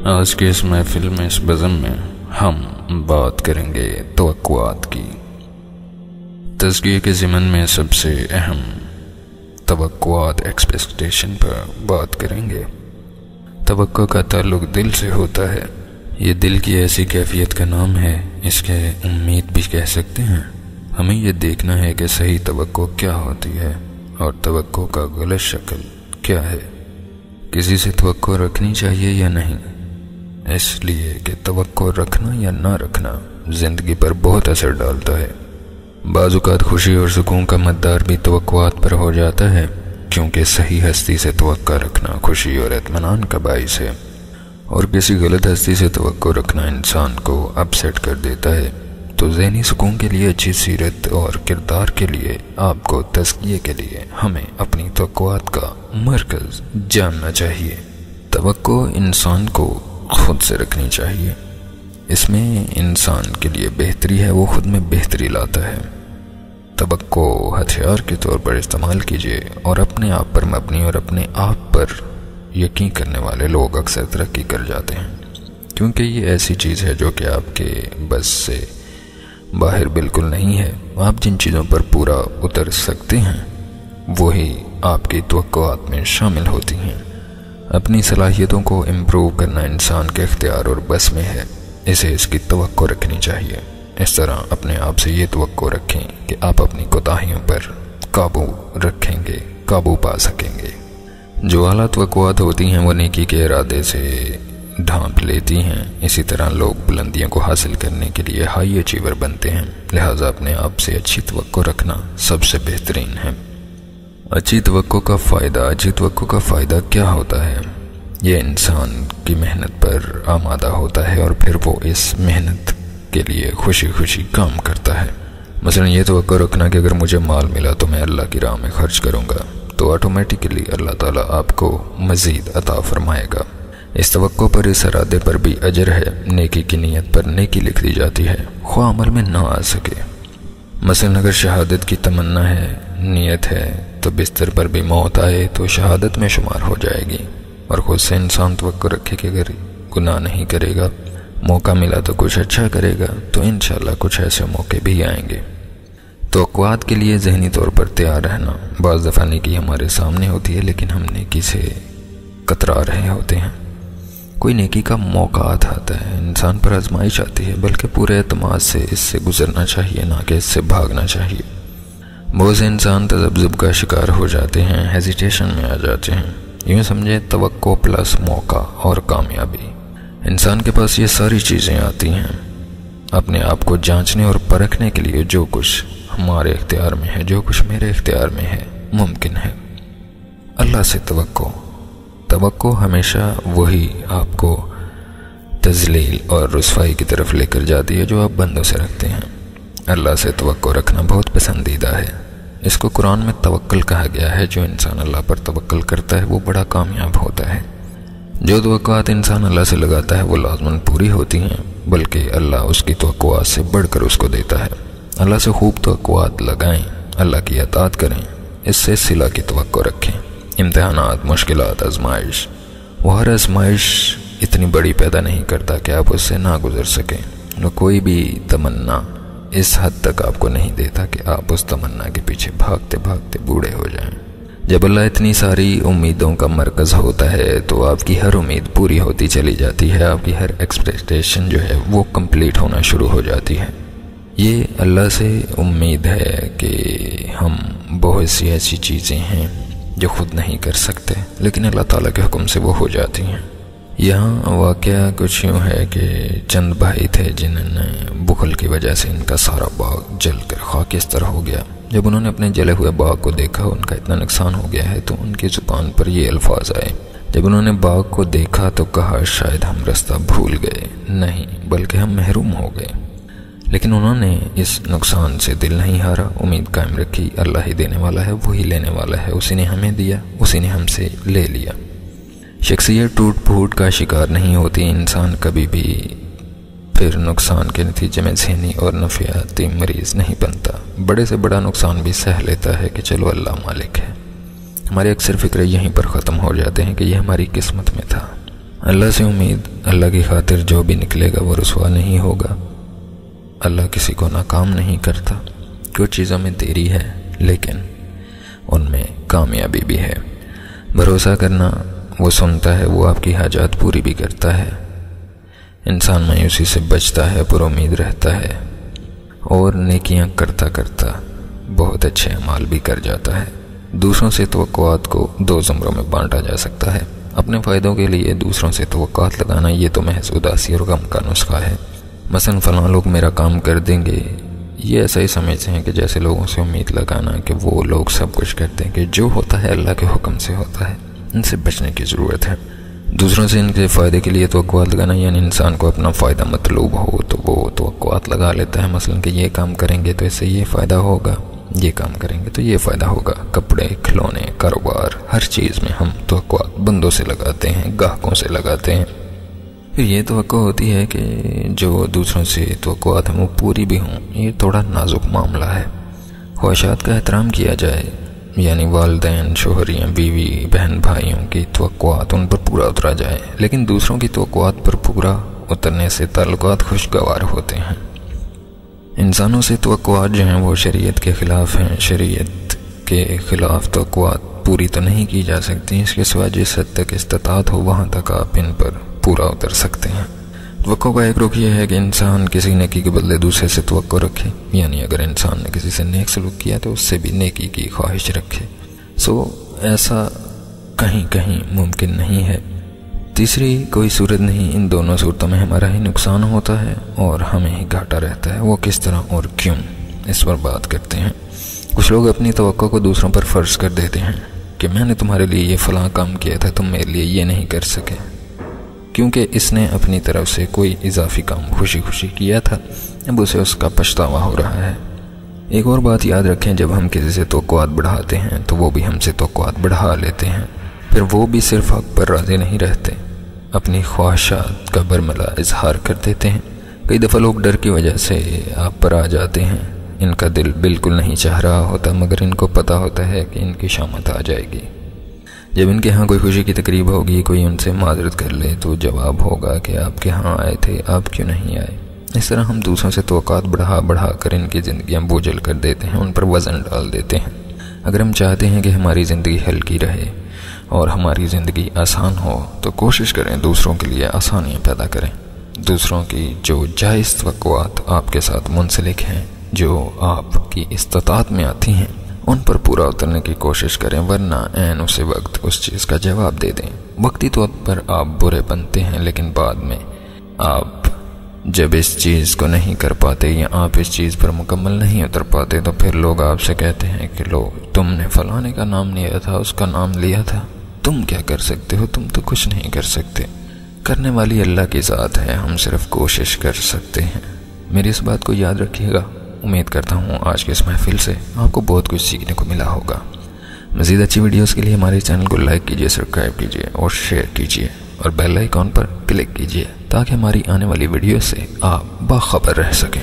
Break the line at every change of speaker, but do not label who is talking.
آج کے اس محفل میں اس بزم میں ہم بات کریں گے توقعات کی۔ تزکیے کے ضمن میں سب سے اہم توقعات ایکسپیکٹیشن پر بات کریں گے۔ توقع کا تعلق دل سے ہوتا ہے۔ یہ دل کی ایسی کیفیت کا نام ہے، اس کے امید بھی کہہ سکتے ہیں۔ ہمیں یہ دیکھنا ہے کہ صحیح توقع کیا ہوتی ہے اور توقع کا غلط شکل کیا ہے۔ کسی سے توقع رکھنی چاہیے یا نہیں، اس لیے کہ توقع رکھنا یا نہ رکھنا زندگی پر بہت اثر ڈالتا ہے۔ بعض اوقات خوشی اور سکون کا مدار بھی توقعات پر ہو جاتا ہے، کیونکہ صحیح ہستی سے توقع رکھنا خوشی اور اطمینان کا باعث ہے، اور کسی غلط ہستی سے توقع رکھنا انسان کو اپسیٹ کر دیتا ہے۔ تو ذہنی سکون کے لیے، اچھی سیرت اور کردار کے لیے، آپ کو تزکیے کے لیے ہمیں اپنی توقعات کا مرکز جاننا چاہیے۔ توقع انسان کو خود سے رکھنی چاہیے۔ اس میں انسان کے لیے بہتری ہے، وہ خود میں بہتری لاتا ہے۔ توقع ہتھیار کے طور پر استعمال کیجیے، اور اپنے آپ پر مبنی اور اپنے آپ پر یقین کرنے والے لوگ اکثر ترقی کر جاتے ہیں، کیونکہ یہ ایسی چیز ہے جو کہ آپ کے بس سے باہر بالکل نہیں ہے۔ آپ جن چیزوں پر پورا اتر سکتے ہیں وہی آپ کی توقعات میں شامل ہوتی ہیں۔ اپنی صلاحیتوں کو امپروو کرنا انسان کے اختیار اور بس میں ہے، اسے اس کی توقع رکھنی چاہیے۔ اس طرح اپنے آپ سے یہ توقع رکھیں کہ آپ اپنی کوتاہیوں پر قابو رکھیں گے، قابو پا سکیں گے۔ جو اعلیٰ توقعات ہوتی ہیں وہ نیکی کے ارادے سے ڈھانپ لیتی ہیں۔ اسی طرح لوگ بلندیوں کو حاصل کرنے کے لیے ہائی اچیور بنتے ہیں، لہٰذا اپنے آپ سے اچھی توقع رکھنا سب سے بہترین ہے۔ اچھی توقع کا فائدہ کیا ہوتا ہے؟ یہ انسان کی محنت پر آمادہ ہوتا ہے، اور پھر وہ اس محنت کے لیے خوشی خوشی کام کرتا ہے۔ مثلا یہ توقع رکھنا کہ اگر مجھے مال ملا تو میں اللہ کی راہ میں خرچ کروں گا، تو آٹومیٹکلی اللہ تعالیٰ آپ کو مزید عطا فرمائے گا۔ اس توقع پر، اس ارادے پر بھی اجر ہے۔ نیکی کی نیت پر نیکی لکھ دی جاتی ہے، خواہ عمل میں نہ آ سکے۔ مثلا اگر شہادت کی تمنا ہے، نیت ہے، تو بستر پر بھی موت آئے تو شہادت میں شمار ہو جائے گی۔ اور خود سے انسان توقع رکھے کہ اگر گناہ نہیں کرے گا، موقع ملا تو کچھ اچھا کرے گا، تو انشاءاللہ کچھ ایسے موقع بھی آئیں گے۔ توقعات کے لیے ذہنی طور پر تیار رہنا۔ بعض دفعہ نیکی ہمارے سامنے ہوتی ہے، لیکن ہم نیکی سے کترا رہے ہوتے ہیں۔ کوئی نیکی کا موقع آتا ہے، انسان پر آزمائش آتی ہے، بلکہ پورے اعتماد سے اس سے گزرنا چاہیے، نہ کہ اس سے بھاگنا چاہیے۔ بہت سے انسان تذبذب کا شکار ہو جاتے ہیں، ہیزیٹیشن میں آ جاتے ہیں۔ یوں سمجھے توقع پلس موقع اور کامیابی۔ انسان کے پاس یہ ساری چیزیں آتی ہیں۔ اپنے آپ کو جانچنے اور پرکھنے کے لیے جو کچھ ہمارے اختیار میں ہے، جو کچھ میرے اختیار میں ہے، ممکن ہے۔ اللہ سے توقع ہمیشہ وہی آپ کو تذلیل اور رسوائی کی طرف لے کر جاتی ہے جو آپ بندوں سے رکھتے ہیں۔ اللہ سے توقع رکھنا بہت پسندیدہ ہے۔ اس کو قرآن میں توکل کہا گیا ہے۔ جو انسان اللہ پر توکل کرتا ہے وہ بڑا کامیاب ہوتا ہے۔ جو توقعات انسان اللہ سے لگاتا ہے وہ لازماً پوری ہوتی ہیں، بلکہ اللہ اس کی توقعات سے بڑھ کر اس کو دیتا ہے۔ اللہ سے خوب توقعات لگائیں، اللہ کی اطاعت کریں، اس سے صلہ کی توقع رکھیں۔ امتحانات، مشکلات، آزمائش، وہ ہر آزمائش اتنی بڑی پیدا نہیں کرتا کہ آپ اس سے نہ گزر سکیں۔ وہ کوئی بھی تمنا اس حد تک آپ کو نہیں دیتا کہ آپ اس تمنا کے پیچھے بھاگتے بھاگتے بوڑھے ہو جائیں۔ جب اللہ اتنی ساری امیدوں کا مرکز ہوتا ہے تو آپ کی ہر امید پوری ہوتی چلی جاتی ہے، آپ کی ہر ایکسپیکٹیشن جو ہے وہ کمپلیٹ ہونا شروع ہو جاتی ہے۔ یہ اللہ سے امید ہے کہ ہم بہت سی ایسی چیزیں ہیں جو خود نہیں کر سکتے، لیکن اللہ تعالیٰ کے حکم سے وہ ہو جاتی ہیں۔ یہاں واقعہ کچھ یوں ہے کہ چند بھائی تھے جنہوں نے بخل کی وجہ سے ان کا سارا باغ جل کر خاکستر ہو گیا۔ جب انہوں نے اپنے جلے ہوئے باغ کو دیکھا، ان کا اتنا نقصان ہو گیا ہے، تو ان کی زبان پر یہ الفاظ آئے۔ جب انہوں نے باغ کو دیکھا تو کہا، شاید ہم رستہ بھول گئے، نہیں بلکہ ہم محروم ہو گئے۔ لیکن انہوں نے اس نقصان سے دل نہیں ہارا، امید قائم رکھی، اللہ ہی دینے والا ہے، وہی لینے والا ہے، اسی نے ہمیں دیا، اسی نے ہم سے لے لیا۔ شخصیت ٹوٹ پھوٹ کا شکار نہیں ہوتی، انسان کبھی بھی پھر نقصان کے نتیجے میں ذہنی اور نفسیاتی مریض نہیں بنتا۔ بڑے سے بڑا نقصان بھی سہ لیتا ہے کہ چلو اللہ مالک ہے۔ ہمارے اکثر فکر یہیں پر ختم ہو جاتے ہیں کہ یہ ہماری قسمت میں تھا، اللہ سے امید، اللہ کی خاطر جو بھی نکلے گا وہ رسوا نہیں ہوگا۔ اللہ کسی کو ناکام نہیں کرتا۔ کچھ چیزوں میں دیری ہے لیکن ان میں کامیابی بھی ہے۔ بھروسہ کرنا، وہ سنتا ہے، وہ آپ کی حاجات پوری بھی کرتا ہے۔ انسان مایوسی سے بچتا ہے، پر امید رہتا ہے اور نیکیاں کرتا کرتا بہت اچھے اعمال بھی کر جاتا ہے۔ دوسروں سے توقعات کو دو زمروں میں بانٹا جا سکتا ہے۔ اپنے فائدوں کے لیے دوسروں سے توقعات لگانا، یہ تو محض اداسی اور غم کا نسخہ ہے۔ مثلا فلاں لوگ میرا کام کر دیں گے، یہ ایسا ہی سمجھتے ہیں کہ جیسے لوگوں سے امید لگانا کہ وہ لوگ سب کچھ کرتے ہیں، کہ جو ہوتا ہے اللہ کے حکم سے ہوتا ہے۔ ان سے بچنے کی ضرورت ہے۔ دوسروں سے ان کے فائدے کے لیے توقعات لگانا، یعنی انسان کو اپنا فائدہ مطلوب ہو تو وہ توقعات لگا لیتا ہے، مثلا کہ یہ کام کریں گے تو اس سے یہ فائدہ ہوگا، یہ کام کریں گے تو یہ فائدہ ہوگا۔ کپڑے، کھلونے، کاروبار، ہر چیز میں ہم توقعات بندوں سے لگاتے ہیں، گاہکوں سے لگاتے ہیں۔ پھر یہ توقع ہوتی ہے کہ جو دوسروں سے توقعات ہیں وہ پوری بھی ہوں۔ یہ تھوڑا نازک معاملہ ہے۔ خواہشات کا احترام کیا جائے، یعنی والدین، شوہریاں، بیوی، بہن بھائیوں کی توقعات ان پر پورا اترا جائے، لیکن دوسروں کی توقعات پر پورا اترنے سے تعلقات خوشگوار ہوتے ہیں۔ انسانوں سے توقعات جو ہیں وہ شریعت کے خلاف ہیں۔ شریعت کے خلاف توقعات پوری تو نہیں کی جا سکتی، اس کے سوا جس حد تک استطاعت ہو وہاں تک آپ ان پر پورا اتر سکتے ہیں۔ توقع کا ایک رخ یہ ہے کہ انسان کسی نیکی کے بدلے دوسرے سے توقع رکھے، یعنی اگر انسان نے کسی سے نیک سلوک کیا تو اس سے بھی نیکی کی خواہش رکھے۔ ایسا کہیں کہیں ممکن نہیں ہے۔ تیسری کوئی صورت نہیں، ان دونوں صورتوں میں ہمارا ہی نقصان ہوتا ہے اور ہمیں ہی گھاٹا رہتا ہے۔ وہ کس طرح اور کیوں، اس پر بات کرتے ہیں۔ کچھ لوگ اپنی توقع کو دوسروں پر فرض کر دیتے ہیں کہ میں نے تمہارے لیے یہ فلاں کام کیا تھا، تم میرے لیے یہ نہیں کر سکے، کیونکہ اس نے اپنی طرف سے کوئی اضافی کام خوشی خوشی کیا تھا، اب اسے اس کا پچھتاوا ہو رہا ہے۔ ایک اور بات یاد رکھیں، جب ہم کسی سے توقعات بڑھاتے ہیں تو وہ بھی ہم سے توقعات بڑھا لیتے ہیں، پھر وہ بھی صرف حق پر راضی نہیں رہتے، اپنی خواہشات کا برملا اظہار کر دیتے ہیں۔ کئی دفعہ لوگ ڈر کی وجہ سے آپ پر آ جاتے ہیں، ان کا دل بالکل نہیں چاہ رہا ہوتا، مگر ان کو پتہ ہوتا ہے کہ ان کی شامت آ جائے گی۔ جب ان کے ہاں کوئی خوشی کی تقریب ہوگی، کوئی ان سے معذرت کر لے تو جواب ہوگا کہ آپ کے ہاں آئے تھے، آپ کیوں نہیں آئے۔ اس طرح ہم دوسروں سے توقعات بڑھا بڑھا کر ان کی زندگیاں بوجھل کر دیتے ہیں، ان پر وزن ڈال دیتے ہیں۔ اگر ہم چاہتے ہیں کہ ہماری زندگی ہلکی رہے اور ہماری زندگی آسان ہو تو کوشش کریں دوسروں کے لیے آسانیاں پیدا کریں۔ دوسروں کی جو جائز توقعات آپ کے ساتھ منسلک ہیں، جو آپ کی استطاعت میں آتی ہیں، ان پر پورا اترنے کی کوشش کریں، ورنہ عین اسی وقت اس چیز کا جواب دے دیں۔ وقتی طور پر آپ برے بنتے ہیں، لیکن بعد میں آپ جب اس چیز کو نہیں کر پاتے یا آپ اس چیز پر مکمل نہیں اتر پاتے تو پھر لوگ آپ سے کہتے ہیں کہ لو تم نے فلانے کا نام لیا تھا، اس کا نام لیا تھا، تم کیا کر سکتے ہو، تم تو کچھ نہیں کر سکتے۔ کرنے والی اللہ کی ذات ہے، ہم صرف کوشش کر سکتے ہیں۔ میری اس بات کو یاد رکھیے گا۔ امید کرتا ہوں آج کے اس محفل سے آپ کو بہت کچھ سیکھنے کو ملا ہوگا۔ مزید اچھی ویڈیوز کے لیے ہمارے چینل کو لائک کیجیے، سبسکرائب کیجیے اور شیئر کیجیے اور بیل آئیکن پر کلک کیجیے تاکہ ہماری آنے والی ویڈیو سے آپ باخبر رہ سکیں۔